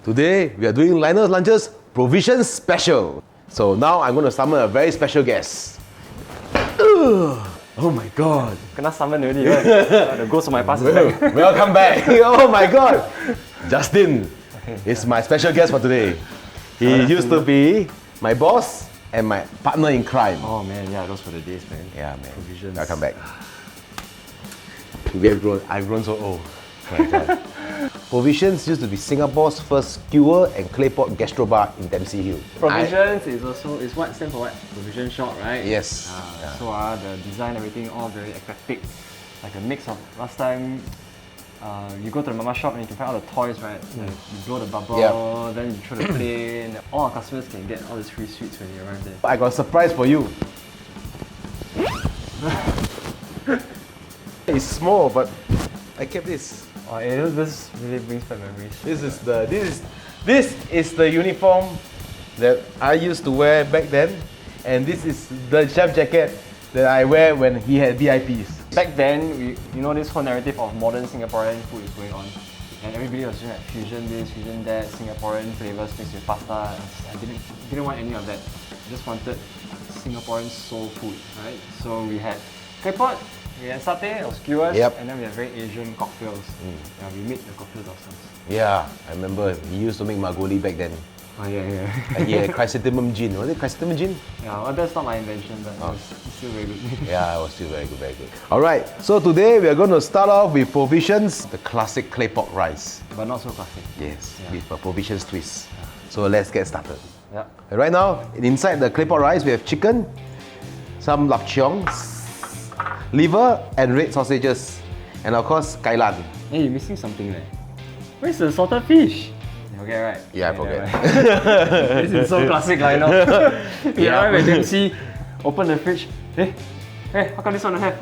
Today we are doing Lionel's Lunches Provision Special. So now I'm going to summon a very special guest. Oh my god. Kena summon already, right? The ghost of my past is back. Welcome back. Oh my god. Justin is my special guest for today. He used to be my boss and my partner in crime. Oh man, yeah, those were the days, man. Yeah, man. Provisions. Welcome back. I've grown so old. Oh my god. Provisions used to be Singapore's first skewer and Claypot gastrobar in Dempsey Hill. Provisions is what stands for what? Provision shop, right? Yes. So the design, everything, all very eclectic. Like a mix of last time. You go to the mama shop and you can find all the toys, right? Like you blow the bubble, then you throw the plane. All our customers can get all these free sweets when you arrive there. I got a surprise for you. It's small, but I kept this. Oh, this really brings back memories. This is the uniform that I used to wear back then, and this is the chef jacket that I wear when he had VIPs. Back then, you know, this whole narrative of modern Singaporean food is going on, and everybody was doing like fusion this, fusion that, Singaporean flavors mixed with pasta. I didn't want any of that. I just wanted Singaporean soul food, right? So we had Claypot, we had satay or skewers, and then we had very Asian cocktails. Yeah, we made the cocktails ourselves. Yeah, I remember he used to make Magoli back then. Oh yeah. And he had chrysanthemum gin. Was it chrysanthemum gin? Yeah, well, that's not my invention, but it's still very good. Yeah, it was still very good, very good. Alright, so today we are going to start off with Provisions, the classic Claypot rice. But not so classic. Yes, with a Provisions twist. So let's get started. Yeah. Right now, inside the Claypot rice, we have chicken, some lap cheong, liver and red sausages, and of course, kailan. Hey, you're missing something there. Where's the salted fish? You forget, right? Yeah, I forget. This is so classic, like, you know. Yeah, when Dempsey open the fridge, hey, how come this one don't have?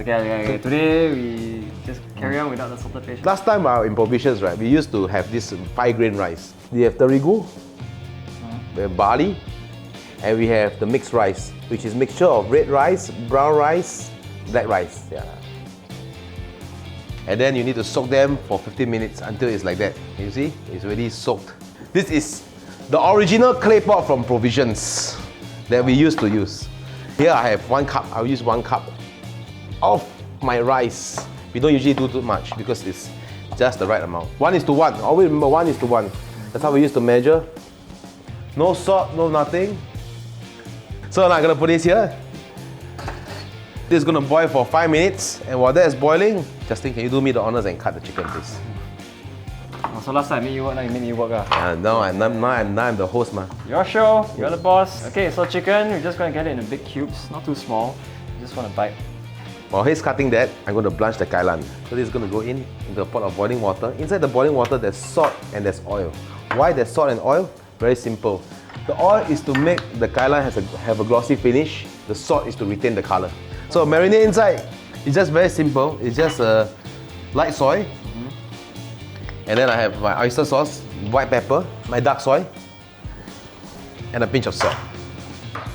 Okay. Today we just carry on without the salted fish. Last time in Provisions, right, we used to have this 5-grain rice. We have terigu, we have barley, and we have the mixed rice, which is mixture of red rice, brown rice, black rice. Yeah. And then you need to soak them for 15 minutes until it's like that. You see? It's already soaked. This is the original Claypot from Provisions that we used to use. Here I have 1 cup. I'll use 1 cup of my rice. We don't usually do too much because it's just the right amount. 1:1. Always remember 1:1. That's how we used to measure. No salt, no nothing. So now I'm gonna put this here. This is gonna boil for 5 minutes, and while that is boiling, Justin, can you do me the honors and cut the chicken, please? Oh, so last time I made you work, now you made me work. Now I'm the host, ma. Your show, you're the boss. Okay, so chicken, we're just gonna get it in the big cubes, not too small. You just wanna bite. While he's cutting that, I'm going to blanch the kailan. So this is going to go into a pot of boiling water. Inside the boiling water, there's salt and there's oil. Why there's salt and oil? Very simple. The oil is to make the kailan have a glossy finish. The salt is to retain the color. So marinade inside, it's just very simple. It's just light soy. And then I have my oyster sauce, white pepper, my dark soy, and a pinch of salt.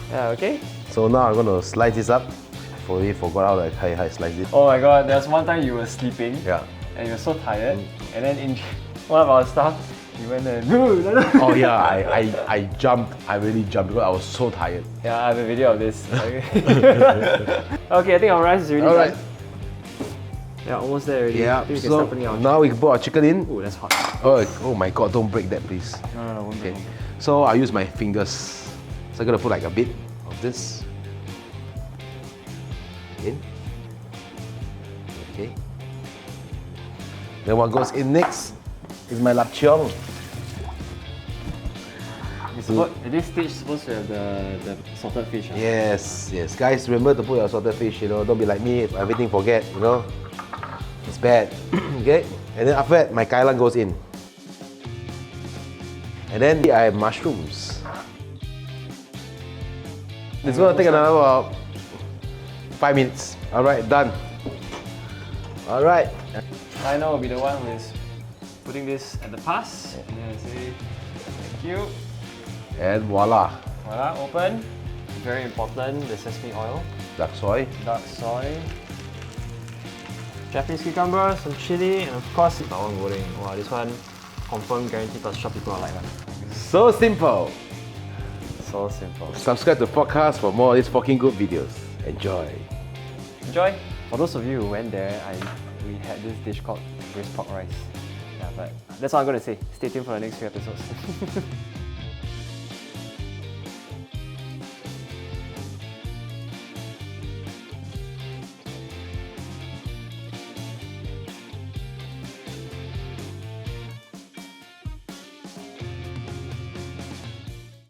Yeah, okay. So now I'm going to slice this up. I forgot how I slice it. Oh my god, there's one time you were sleeping. Yeah. And you were so tired. And then in one of our staff, you went there. Oh yeah, I jumped. I really jumped because I was so tired. Yeah, I have a video of this. Okay, I think our rice is already done. Yeah, almost there already. Yeah, I think we can so start putting our now we can put our chicken in. Oh, that's hot. Oh my god, don't break that please. No, won't break. Okay. So I use my fingers. So I'm gonna put like a bit of this in. Okay. Then what goes in next is my lap cheong. At this stage, it's supposed to have the salted fish. Huh? Yes. Guys, remember to put your salted fish, you know. Don't be like me, if everything forget, you know. It's bad. Okay? And then after that, my kailan goes in. And then I have mushrooms. It's gonna take another about 5 minutes. Alright, done. Alright. Lionel will be the one who is putting this at the pass. And then I say, thank you. And voila. Voila, open. Very important, the sesame oil. Dark soy. Dark soy. Japanese cucumber, some chili, and of course, bawang goreng. Wow, this one confirm guarantee plus shop people are like that. So simple. So simple. Subscribe to the podcast for more of these fucking good videos. Enjoy. Enjoy! For those of you who went there, we had this dish called braised pork rice. Yeah, but that's all I'm going to say. Stay tuned for the next few episodes.